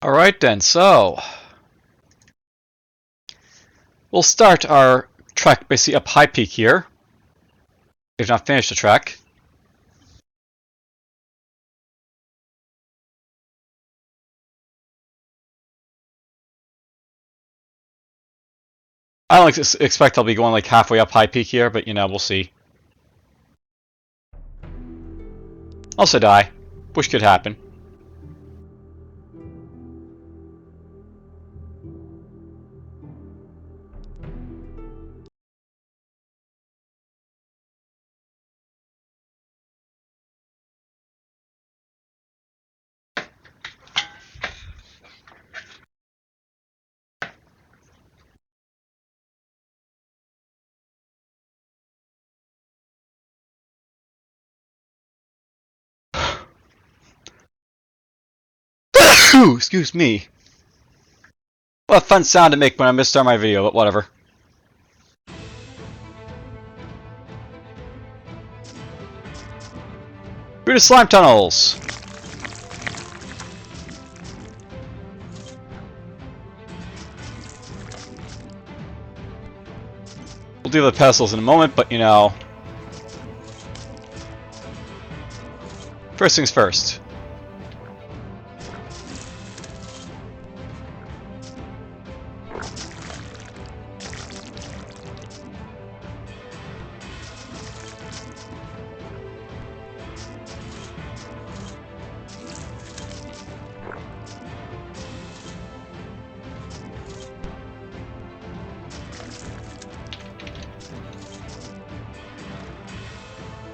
Alright then, so we'll start our trek basically up High Peak here. If not finished the trek. I don't expect I'll be going like halfway up High Peak here, but you know, we'll see. Also die, which could happen. Excuse me. What a fun sound to make when I misstart my video, but whatever. Through the slime tunnels. We'll deal with the pedestals in a moment, but you know. First things first.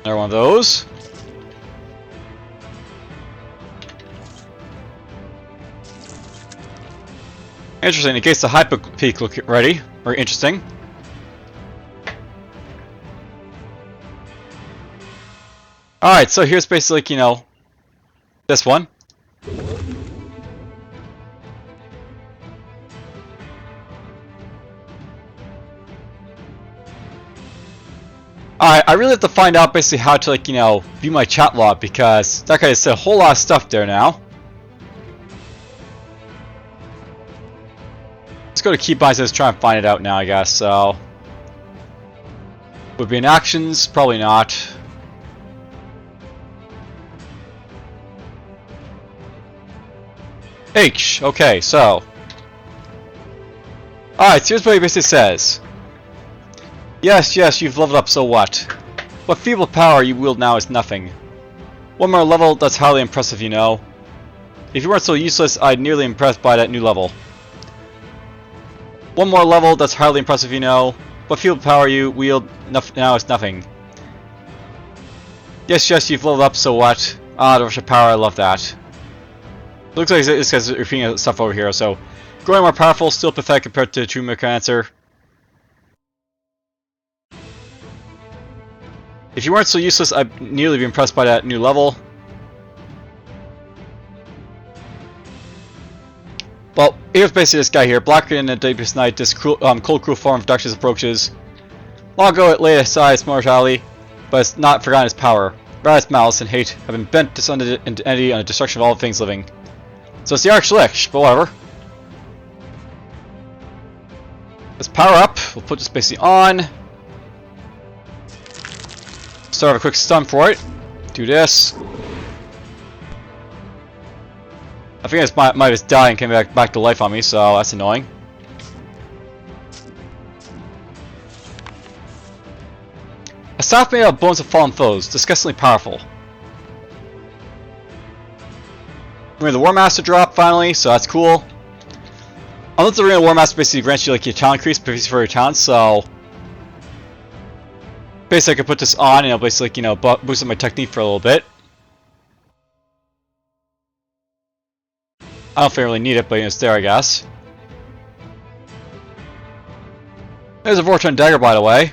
Another one of those. Interesting, in case the High Peak look ready. Very interesting. Alright, so here's basically, you know, this one. Alright, I really have to find out basically how to, like, you know, view my chat log, because that guy said a whole lot of stuff there now. Let's go to keybinds and try and find it out now, I guess, so. Would be in actions? Probably not. H, okay, so. Alright, so here's what he basically says. Yes, you've leveled up, so what? What feeble power you wield now is nothing. One more level, that's highly impressive, you know. If you weren't so useless, I'd nearly impressed by that new level. One more level, that's highly impressive, you know. What feeble power you wield now is nothing. Yes, you've leveled up, so what? Ah, the rush of power, I love that. Looks like this guy's repeating stuff over here, so. Growing more powerful, still pathetic compared to the true Mechanicer. If you weren't so useless, I'd nearly be impressed by that new level. Well, here's basically this guy here. Blacker than a deepest night, this cold, cruel form of darkness approaches. Long ago it laid aside its mortality, but it's not forgotten its power. Rather its malice and hate have been bent this entity on the destruction of all things living. So it's the Arch-Lich, but whatever. Let's power up. We'll put this basically on. Start with a quick stun for it. Do this. I think I might have died and came back to life on me, so that's annoying. A staff made out of bones of fallen foes, disgustingly powerful. We have the War Master drop finally, so that's cool. Unless the Arena War Master basically grants you like your talent increase for your talents, so. Basically, I can put this on and it'll basically, you know, boost up my technique for a little bit. I don't think I really need it, but you know, it's there, I guess. There's a Vorton Dagger, by the way.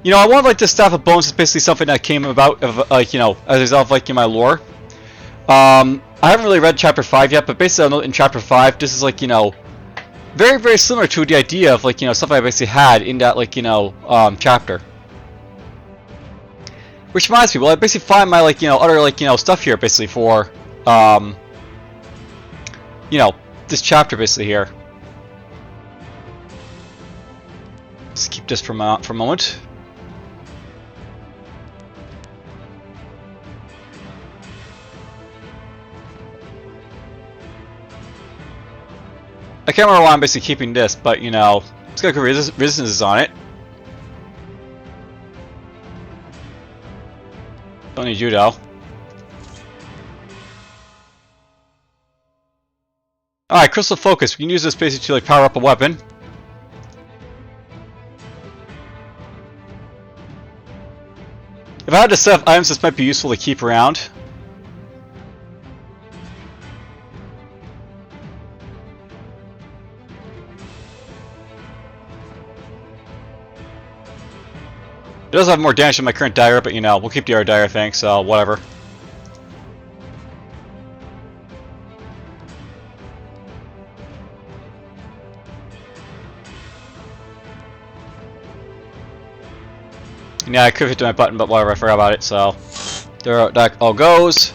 You know, I want like this Staff of Bones is basically something that came about of like, you know, as a result of like in my lore. I haven't really read Chapter 5 yet, but basically in Chapter 5, this is like, you know, very, very similar to the idea of, like, you know, stuff I basically had in that, like, you know, chapter. Which reminds me, well, I basically find my, like, other, like, stuff here, basically, for, this chapter, basically, here. Just keep this for a moment. I can't remember why I'm basically keeping this, but, it's got good resistances on it. Don't need you, though. Alright, Crystal Focus. We can use this basically to, like, power up a weapon. If I had to set up items, this might be useful to keep around. It does have more damage than my current dagger, but we'll keep the other dagger thing, so whatever. Yeah, I could have hit my button, but whatever, I forgot about it, so there that all goes.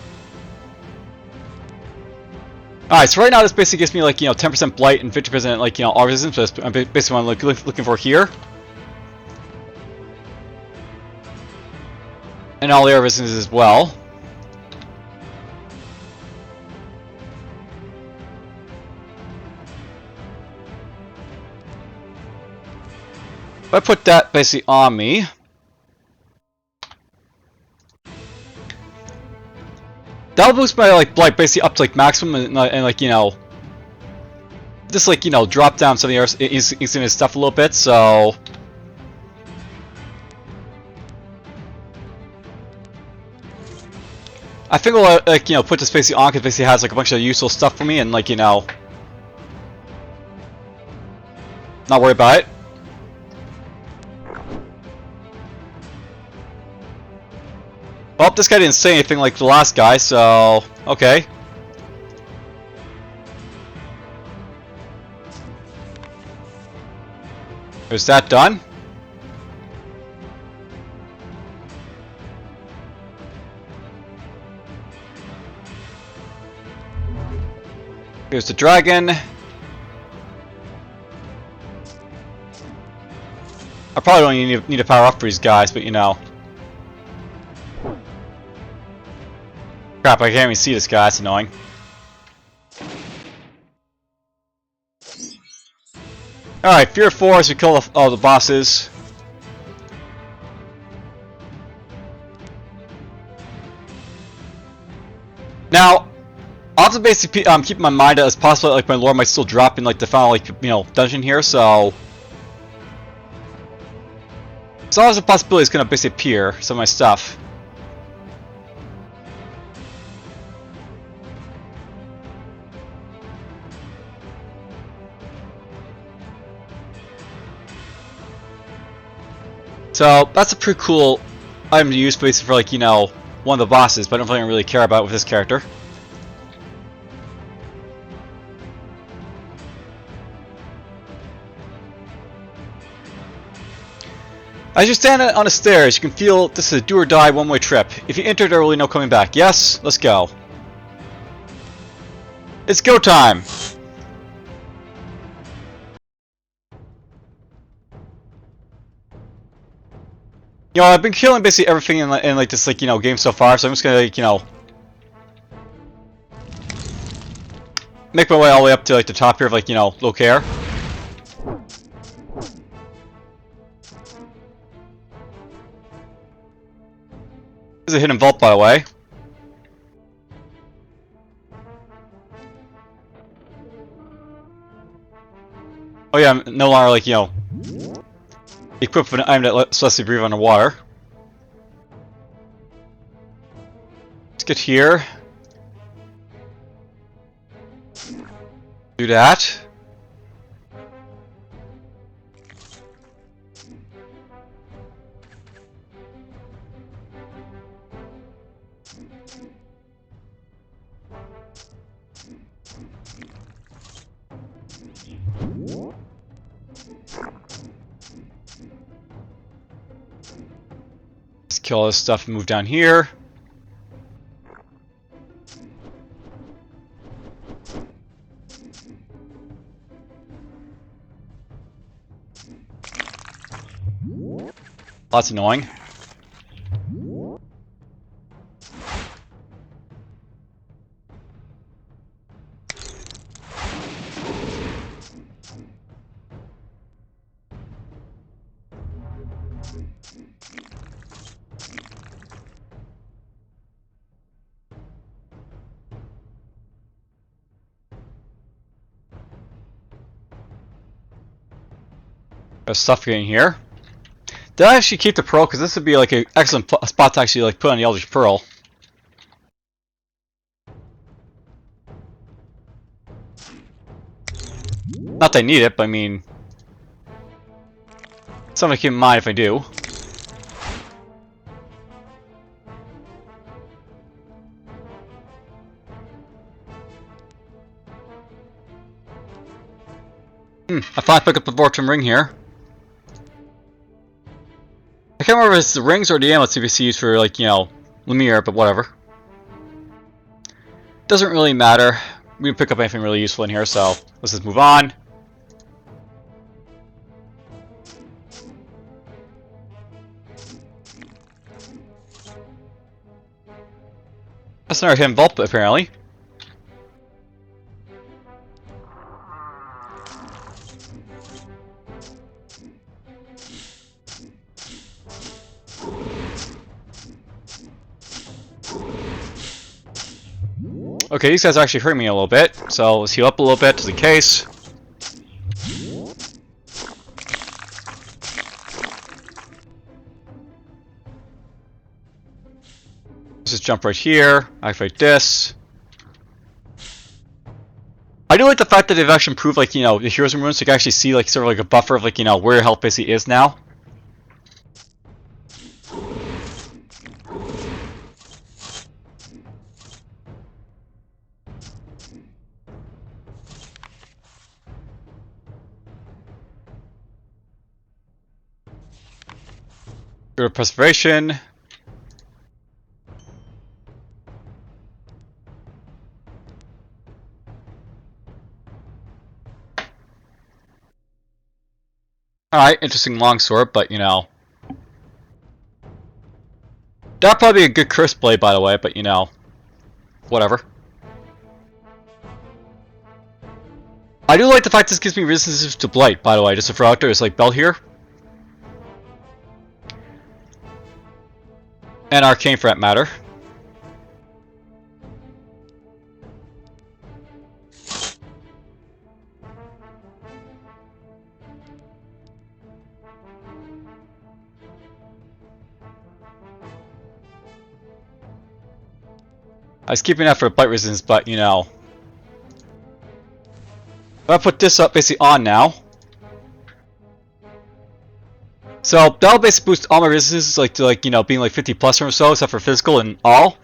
Alright, so right now this basically gives me like, 10% blight and 50% like, all resistance, so I'm basically what I'm looking for here. And all the air resistance as well. If I put that basically on me, that'll boost my like blight basically up to like maximum and like just like drop down some of the instant stuff a little bit. So I think we'll like put this basically on because basically has like a bunch of useful stuff for me and like not worry about it. Well, this guy didn't say anything like the last guy, so okay. Is that done? Here's the dragon. I probably don't need to power up for these guys, but crap, I can't even see this guy, that's annoying. Alright, Fear 4 as we kill all the bosses. Now, I'll have to basically keep in my mind that it's possible like my lore might still drop in like the final like dungeon here, so as long as the possibility is gonna basically appear some of my stuff. So that's a pretty cool item to use basically for like one of the bosses, but I don't really care about it with this character. As you stand on the stairs, you can feel this is a do or die one-way trip. If you enter, there will be no coming back. Yes? Let's go. It's go time! I've been killing basically everything in like this like game so far, so I'm just gonna like make my way all the way up to like the top here of like Locaire. There's a hidden vault, by the way. Oh yeah, I'm no longer like equipped with an item that lets you breathe underwater. Let's get here. Do that. kill all this stuff and move down here. That's annoying. There's stuff getting here. Did I actually keep the pearl? Because this would be like an excellent spot to actually like put on the Eldritch Pearl. Not that I need it, but I mean, something to keep in mind if I do. I finally picked up the Vortum ring here. I can't remember if it's the rings or the amulets CVC used for, like, you know, Lumiere, but whatever. Doesn't really matter. We didn't pick up anything really useful in here, so let's just move on. That's another hidden vault, apparently. Okay, these guys are actually hurting me a little bit, so let's heal up a little bit just in case. Let's just jump right here, activate this. I do like the fact that they've actually improved, like, you know, the heroes and runes, so you can actually see, like, sort of like a buffer of, like, you know, where your health basically is now. Go to preservation. Alright, interesting longsword, but you know. That'd probably be a good curse blade, by the way, but you know. Whatever. I do like the fact this gives me resistance to blight, by the way, just to throw out there. It's like belt here. And arcane for that matter. I was keeping that for blight resistance, but you know. I'll put this up basically on now. So that'll basically boost all my resistances like to like, you know, being like 50 plus or so, except for physical and all.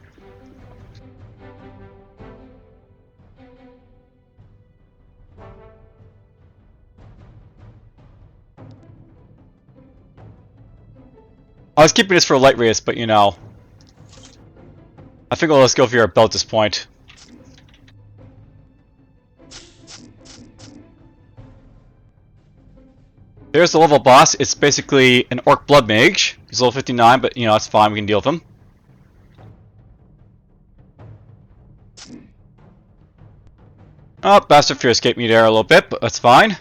I was keeping this for a light race, but you know. I think let's go for your belt at this point. There's the level boss. It's basically an Orc Blood Mage. He's level 59, but you know, that's fine. We can deal with him. Oh, Bastard Fear escaped me there a little bit, but that's fine.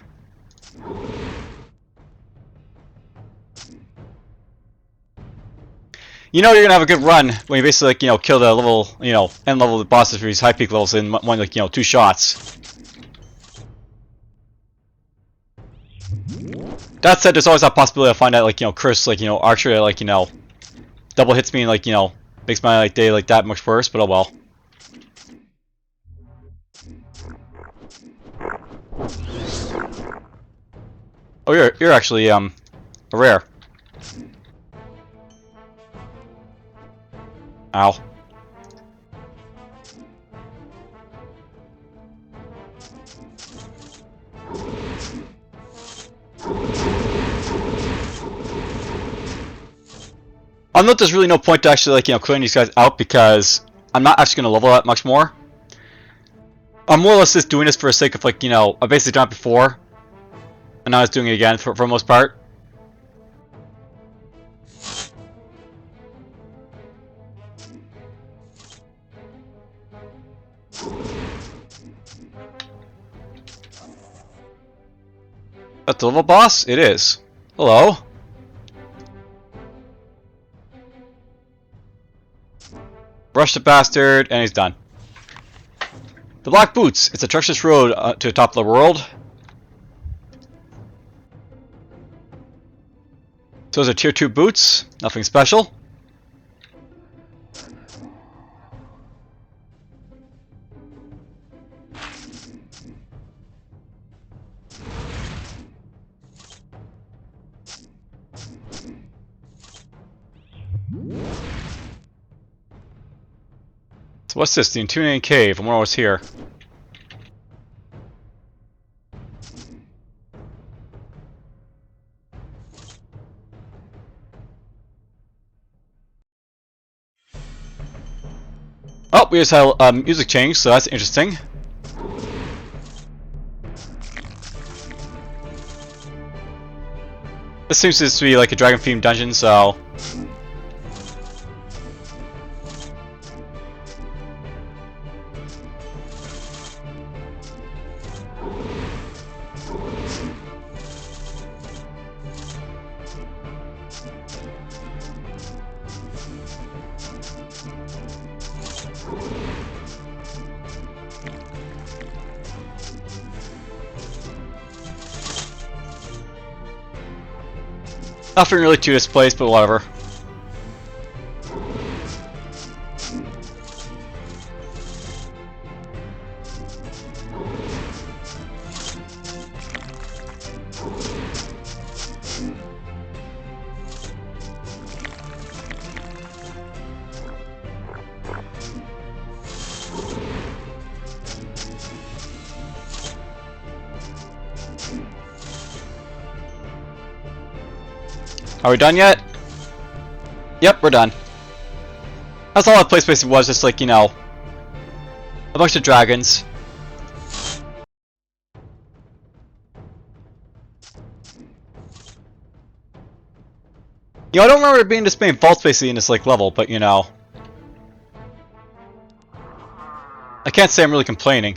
You know you're gonna have a good run when you basically, like, you know, kill the level, you know, end level of the bosses for these high peak levels in one, like, you know, 2 shots. That said, there's always that possibility I find out, like, you know, curse, like, you know, archery, like, you know, double hits me and, like, you know, makes my like day like that much worse. But oh well. Oh, you're actually a rare. Ow. I know there's really no point to actually, like, clearing these guys out because I'm not actually going to level that much more. I'm more or less just doing this for the sake of, like, I basically done it before. And now I was doing it again for the most part. That's the level boss? It is. Hello. Brush the bastard, and he's done. The Black Boots. It's a treacherous road to the top of the world. So those are tier 2 boots. Nothing special. So what's this? The Intimidating Cave. I wonder what's here. Oh, we just had music change, so that's interesting. This seems to be like a dragon-themed dungeon, so... Nothing really to this place, but whatever. Are we done yet? Yep, we're done. That's all that place basically was, just like, a bunch of dragons. I don't remember it being this many vaults basically in this, like, level, but, I can't say I'm really complaining.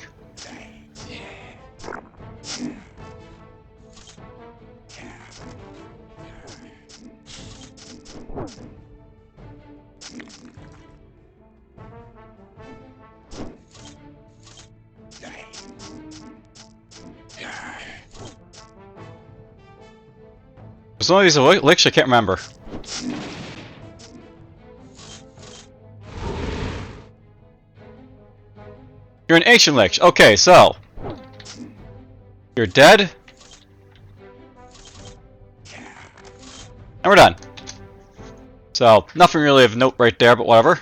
Was one of these a lich? I can't remember. You're an ancient lich. Okay, so you're dead. And we're done. So, nothing really of note right there, but whatever.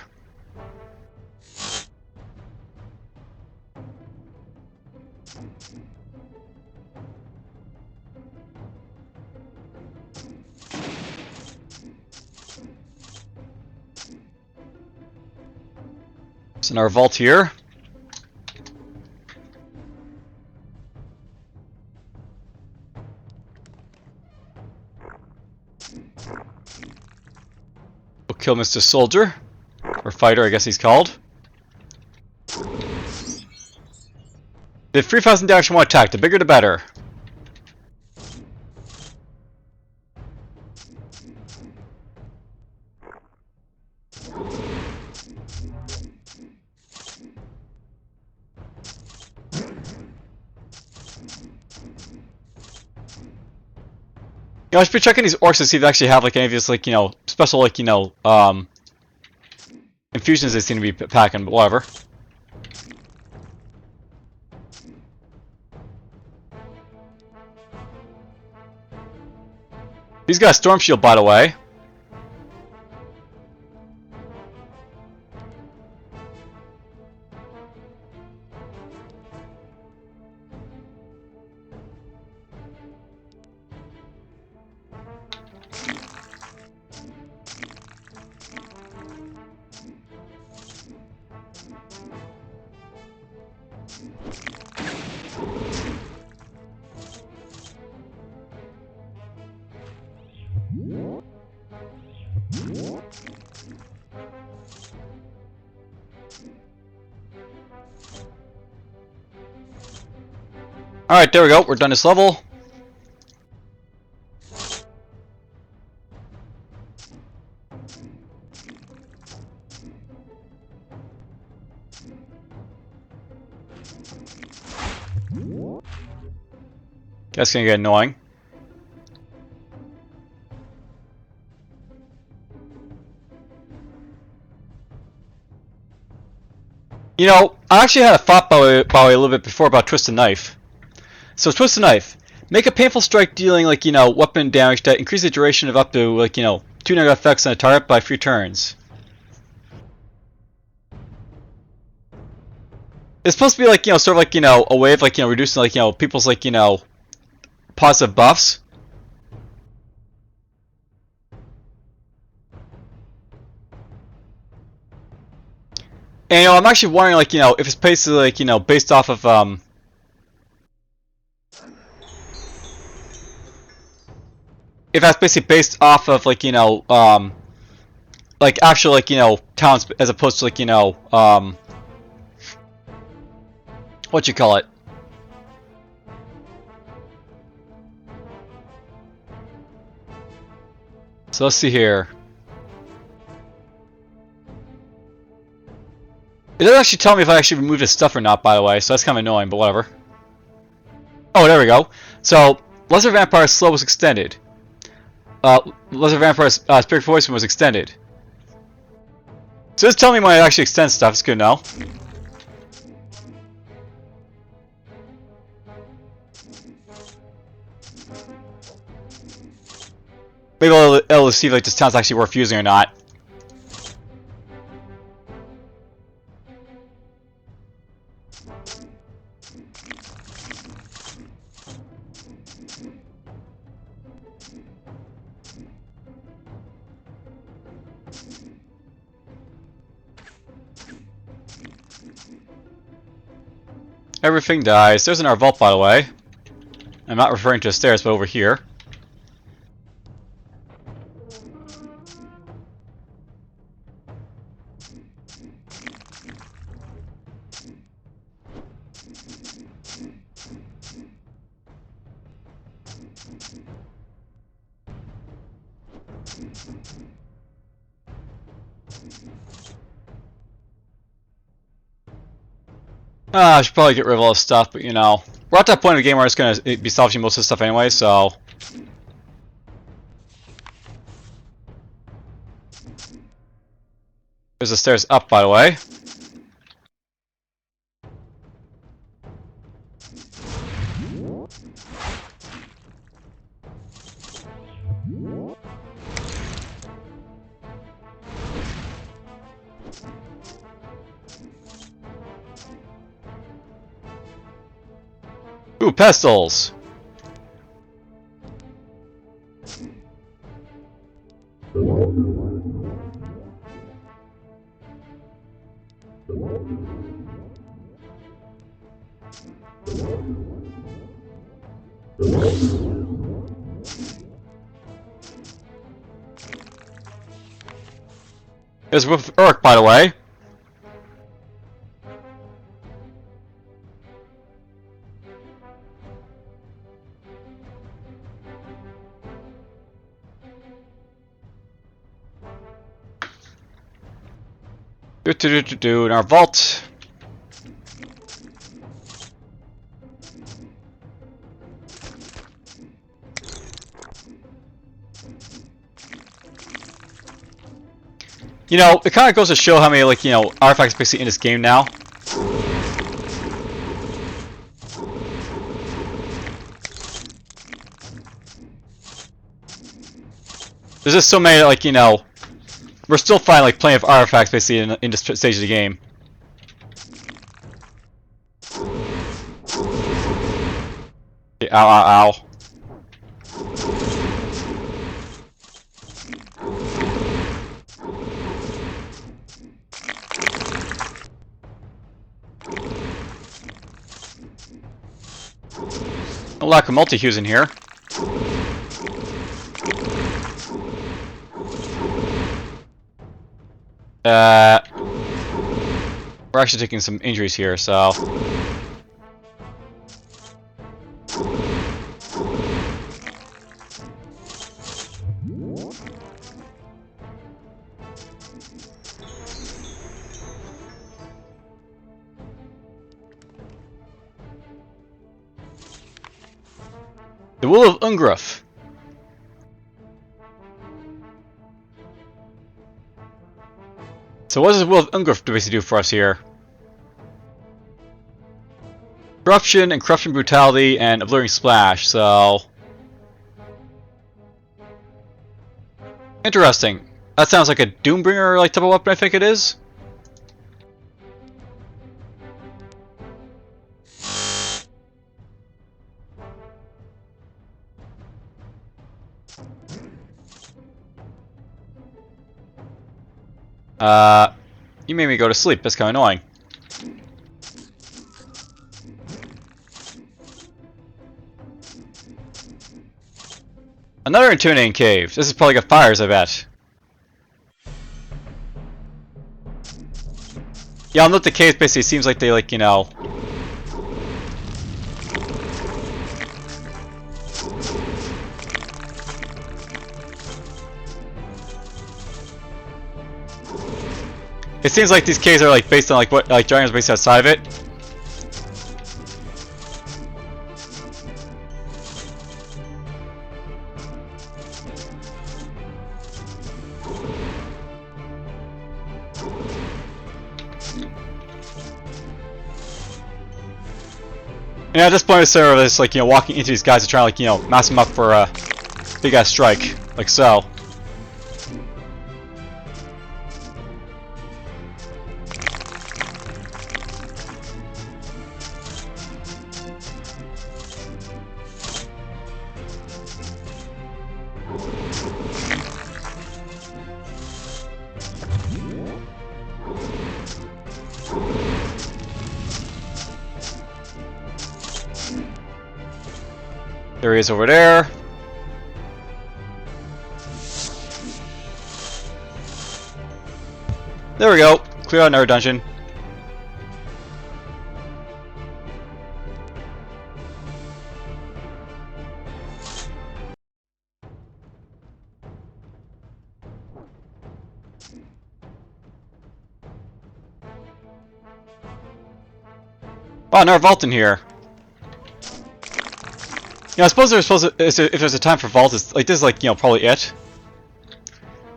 It's in our vault here. We'll kill Mr. Soldier. Or Fighter, I guess he's called. Did 3,000 damage from one attack. The bigger the better. I should be checking these orcs to see if they actually have like any of these like, special like, infusions they seem to be packing, but whatever. He's got a storm shield, by the way. Alright, there we go. We're done this level. That's gonna get annoying. You know, I actually had a thought by the way a little bit before about Twisted Knife. So Twisted Knife. Make a painful strike dealing, like, you know, weapon damage that increases the duration of up to, like, you know, 2 negative effects on a target by 3 turns. It's supposed to be like, you know, sort of like, you know, a way of, like, you know, reducing, like, you know, people's, like, you know, positive buffs. And, you know, I'm actually wondering, like, you know, if it's basically, like, you know, based off of, if that's basically based off of, like, you know, like, actual, like, you know, towns as opposed to, like, you know, what you call it? So let's see here. It doesn't actually tell me if I actually removed his stuff or not, by the way, so that's kind of annoying, but whatever. Oh, there we go. So, Lesser Vampire's slow was extended. Lesser Vampire's Spirit Voice was extended. So just tell me when it actually extends stuff, it's good to know. Maybe I'll see if like, this town's actually worth using or not. Everything dies. There's in our vault, by the way. I'm not referring to the stairs, but over here. I should probably get rid of all this stuff, but you know, we're at that point in the game where it's going to be salvaging most of this stuff anyway, so. There's the stairs up, by the way. Ooh, pistols! There's with Urk, by the way. In our vault. You know, it kind of goes to show how many, like, you know, artifacts basically in this game now. There's just so many, like, you know, we're still finding, like, plenty of artifacts basically in this stage of the game. Okay, ow, ow, ow. No lack of multi-hues in here. We're actually taking some injuries here, so. The Will of Ungruf. So what does the Will of Ungruf basically do for us here? Corruption and corruption brutality and alluring splash, so... Interesting. That sounds like a Doombringer like type of weapon, I think it is. You made me go to sleep. That's kind of annoying. Another intimidating cave. This is probably got fires, I bet. Yeah, I'll note the cave basically seems like they, like, you know... It seems like these caves are like based on like what like dragons based outside of it. And at this point, it's sort of this like, you know, walking into these guys to try to like, you know, mass them up for a big ass strike, like so. There he is over there. There we go. Clear out another dungeon. Oh, another vault in here. Yeah, I suppose there's supposed to, if there's a time for vault, it's like this is like, you know, probably it.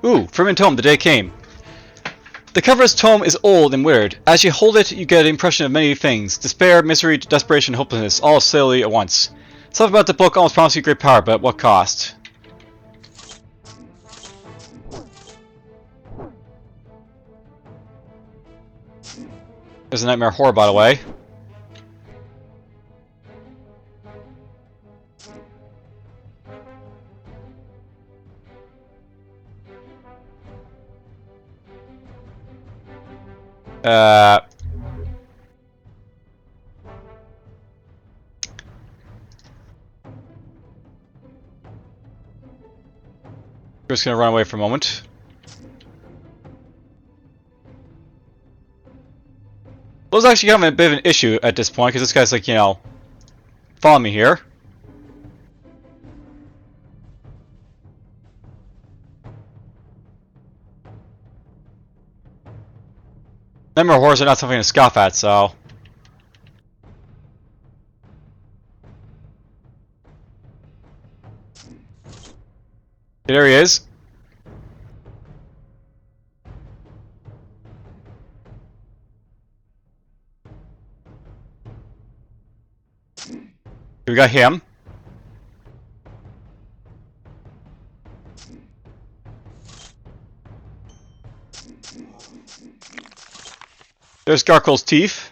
Ooh, Ferment Tome, the day came. The cover of this tome is old and weird. As you hold it, you get an impression of many things. Despair, misery, desperation, hopelessness, all slowly at once. Something about the book almost promises you great power, but at what cost? There's a Nightmare Horror, by the way. Just gonna run away for a moment. Well, it's actually having a bit of an issue at this point, because this guy's like, you know, following me here. Nightmare Horrors are not something to scoff at, so... There he is. We got him. There's Garkol's teeth.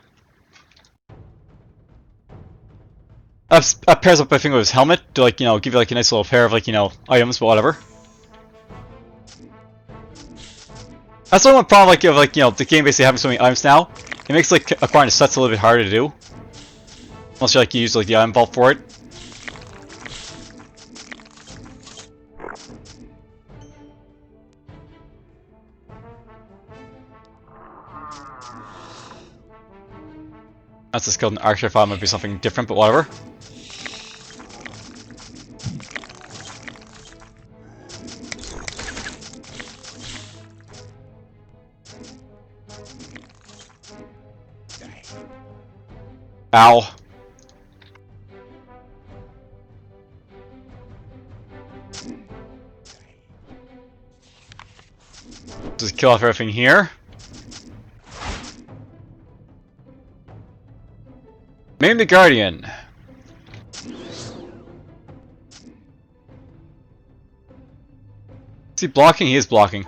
That pairs up, I think, with his helmet to, like, you know, give you like a nice little pair of, like, you know, items, but whatever. That's the only one problem, like, of, like, you know, the game basically having so many items now. It makes like acquiring the sets a little bit harder to do, unless you like you use like the item vault for it. That's a skeleton. Actually, I thought it might be something different, but whatever. Ow. kill off everything here. Maim the Guardian. Is he blocking? He is blocking.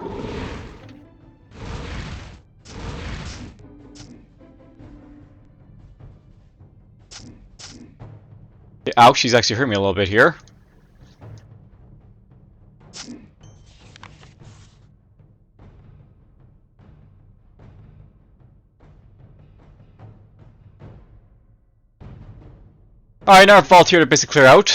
Ouch, she's actually hurt me a little bit here. Alright, now our vault here to basically clear out.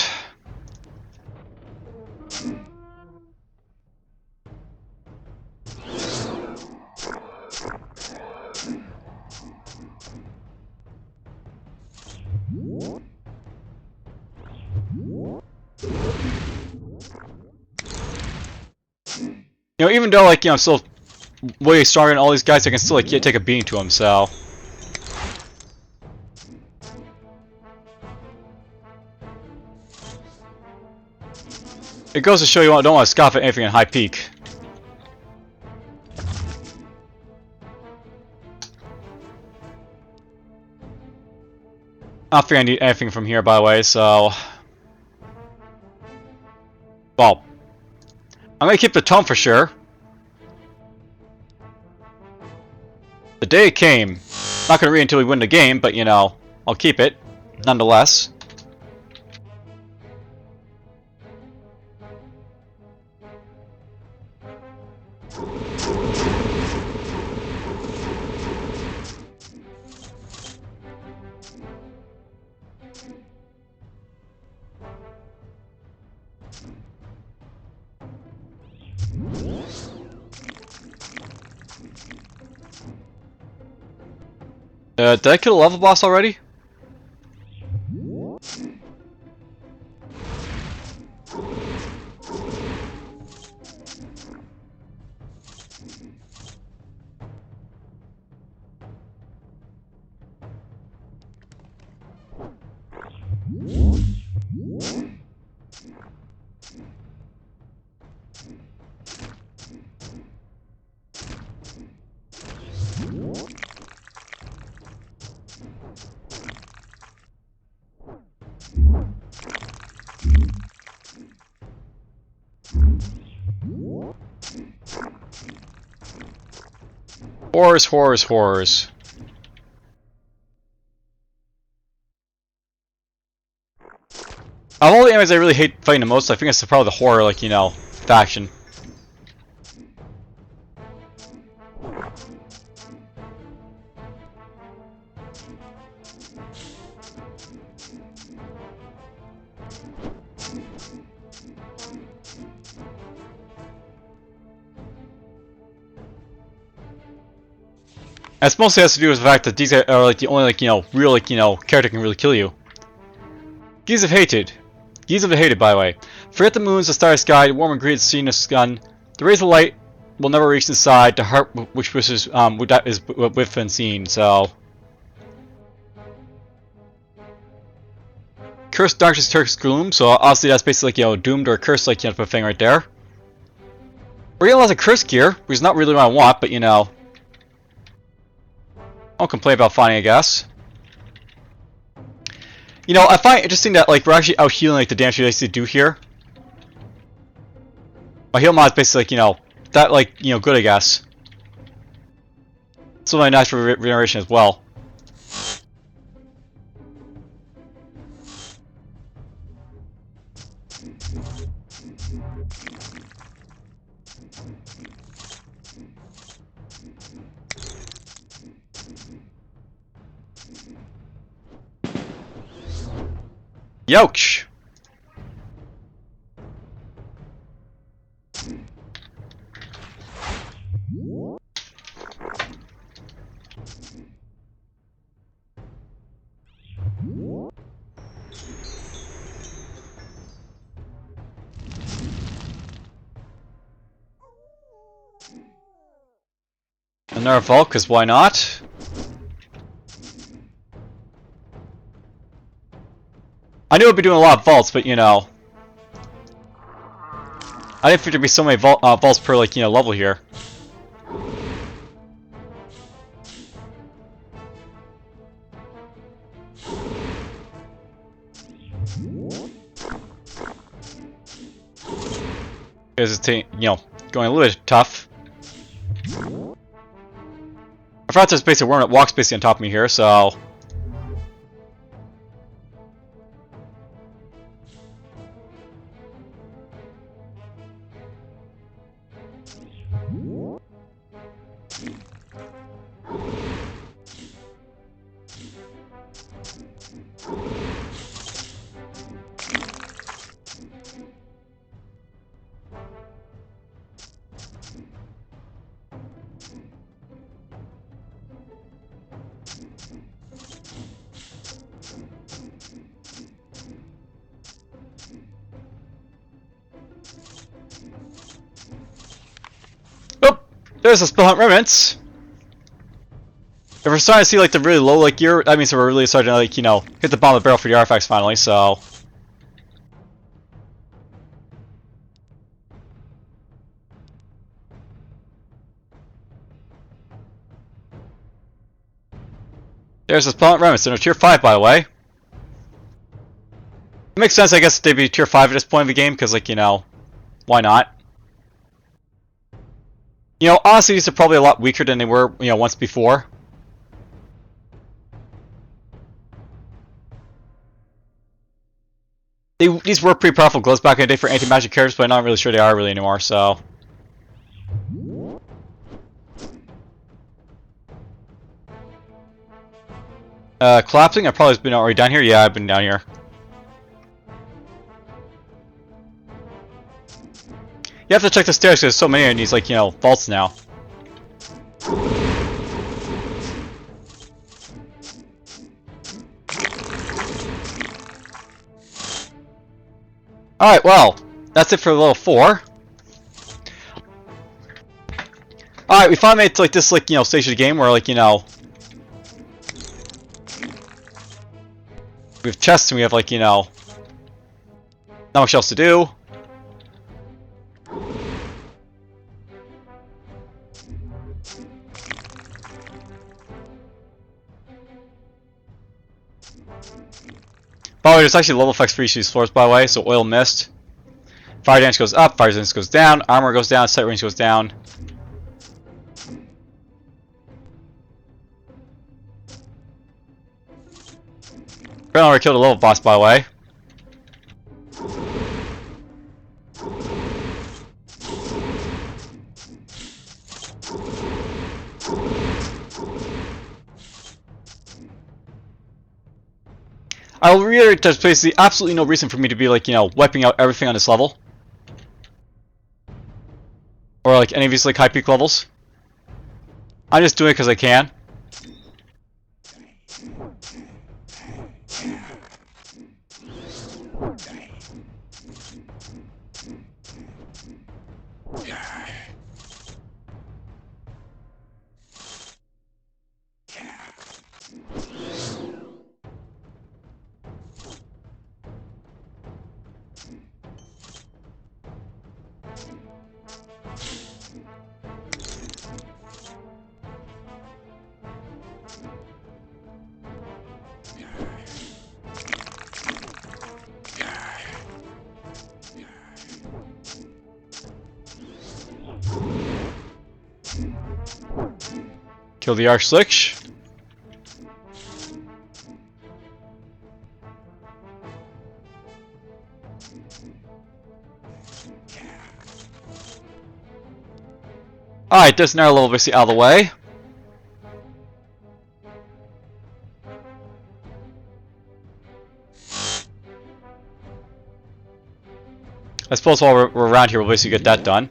You know, even though, like, you know, I'm still way stronger than all these guys, I can still, like, take a beating to them, so... It goes to show you don't want to scoff at anything in high peak. I don't think I need anything from here, by the way, so... Well... I'm gonna keep the ToME for sure. The day came. Not gonna read until we win the game, but you know, I'll keep it, nonetheless. Did I kill a level boss already? Horrors, horrors, horrors. Of all the enemies I really hate fighting the most, I think it's probably the horror, like, you know, faction. And it mostly has to do with the fact that these are like the only, like, you know, real, like, you know, character can really kill you. Geese have hated. Geese have hated, by the way. Forget the moons, the starry sky, the warm and green sea in the sun. The rays of light will never reach inside. The heart which wishes that is with and seen. So, cursed darkness, cursed gloom. So obviously that's basically, like, you know, doomed or cursed, like, you know, type of thing right there. We're getting lots of cursed gear, which is not really what I want, but you know. I won't complain about finding, I guess. You know, I find it interesting that, like, we're actually out healing, like, the damage we actually do here. My heal mod is basically, like, you know, that, like, you know, good, I guess. It's really nice for regeneration as well. Youch! Another vault, because why not? I knew I'd be doing a lot of vaults, but you know, I didn't think there'd be so many vaults per, like, you know, level here. Because it's, you know, going a little bit tough. I forgot there's basically a worm that walks basically on top of me here, so... Oh! There's the Spill Hunt Remnants! If we're starting to see like the really low like gear, that means we're really starting to like, you know, hit the bottom of the barrel for the artifacts finally, so... There's the Spill Hunt Remnants, and they're tier 5 by the way. It makes sense, I guess, they'd be tier 5 at this point of the game, because like, you know, why not? You know, honestly, these are probably a lot weaker than they were, you know, once before. These were pretty powerful gloves back in the day for anti-magic characters, but I'm not really sure they are really anymore, so... Collapsing? I've probably been already down here? Yeah, I've been down here. You have to check the stairs because there's so many in these, like, you know, vaults now. Alright, well, that's it for level 4. Alright, we finally made it to, like, this, like, you know, stage of the game where, like, you know... we have chests and we have, like, you know... not much else to do. By the way, there's actually level effects for each of these floors, by the way. So oil mist, fire damage goes up, fire resistance goes down, armor goes down, sight range goes down. Apparently, I already killed a level boss, by the way. I'll reiterate, there's basically absolutely no reason for me to be like, you know, wiping out everything on this level. Or like any of these like high peak levels. I'm just doing it because I can. Kill the Arch-Slick. Alright, there's another level basically out of the way. I suppose while we're around here, we'll basically get that done.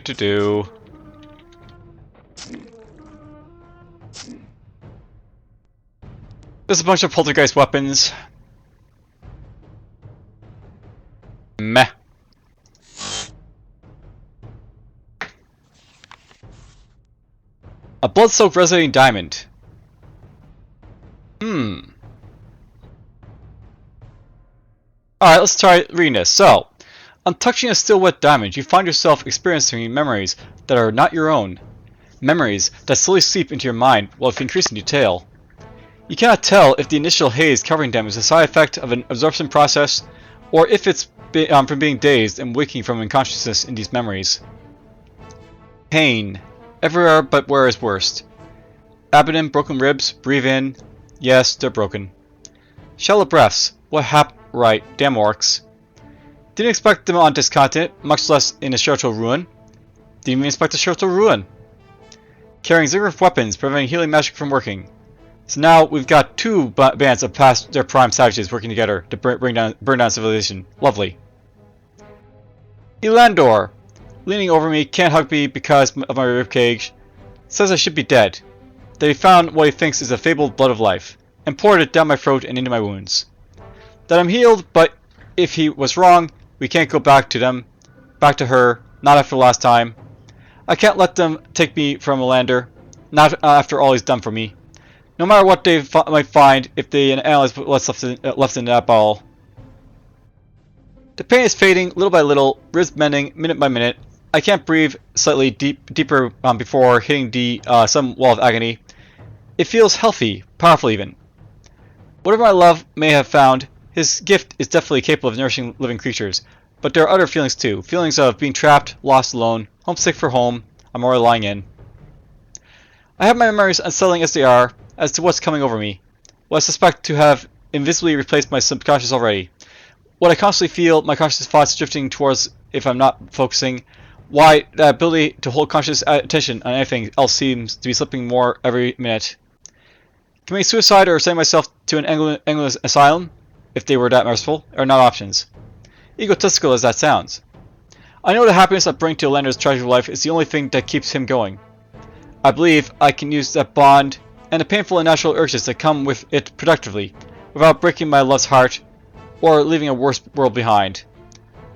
Do. There's a bunch of poltergeist weapons. Meh. A blood-soaked resonating diamond. Alright, let's try reading this. So, on touching a still wet diamond, you find yourself experiencing memories that are not your own. Memories that slowly seep into your mind while increasing detail. You cannot tell if the initial haze covering them is a side effect of an absorption process, or if it's from being dazed and waking from unconsciousness in these memories. Pain. Everywhere but where is worst. Abdomen, broken ribs, breathe in. Yes, they're broken. Shallow breaths. What right, damn orcs. Didn't expect them on this continent, much less in a spiritual ruin. Didn't even expect a spiritual ruin. Carrying ziggurat weapons, preventing healing magic from working. So now we've got two bands of past their prime savages working together to burn down civilization. Lovely. Elandor. Leaning over me, can't hug me because of my ribcage. Says I should be dead. That he found what he thinks is the fabled blood of life, and poured it down my throat and into my wounds. That I'm healed, but if he was wrong, we can't go back to them. Back to her, not after last time. I can't let them take me from Elander, not after all he's done for me. No matter what they might find, if they analyze what's left in that ball. The pain is fading, little by little, ribs mending, minute by minute. I can't breathe slightly deeper before hitting the some wall of agony. It feels healthy, powerful even. Whatever my love may have found, his gift is definitely capable of nourishing living creatures. But there are other feelings too. Feelings of being trapped, lost alone, homesick for home, I'm already lying in. I have my memories unsettling as they are, as to what's coming over me. What I suspect to have invisibly replaced my subconscious already. What I constantly feel, my conscious thoughts drifting towards if I'm not focusing. Why the ability to hold conscious attention on anything else seems to be slipping more every minute. Committing suicide or sending myself to an endless asylum, if they were that merciful, are not options. Egotistical as that sounds. I know the happiness I bring to Elander's tragic life is the only thing that keeps him going. I believe I can use that bond and the painful and natural urges that come with it productively, without breaking my love's heart or leaving a worse world behind.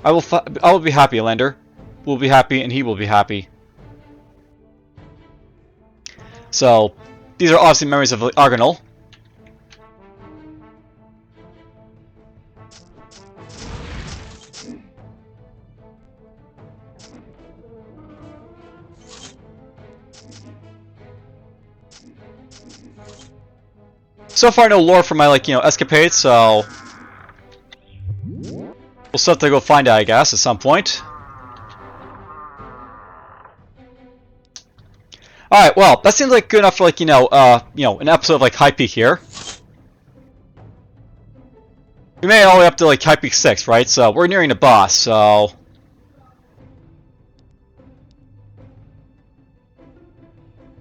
I will be happy, Elander. We'll be happy, and he will be happy. So, these are obviously memories of Argonal. So far, no lore for my escapades, so we'll still have to go find it, I guess, at some point. Alright, well, that seems like good enough for an episode of High Peak here. We made it all the way up to High Peak 6, right? So we're nearing the boss, so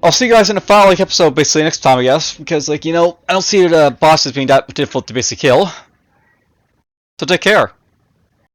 I'll see you guys in the final episode basically next time, I guess, because I don't see the bosses being that difficult to basically kill. So take care.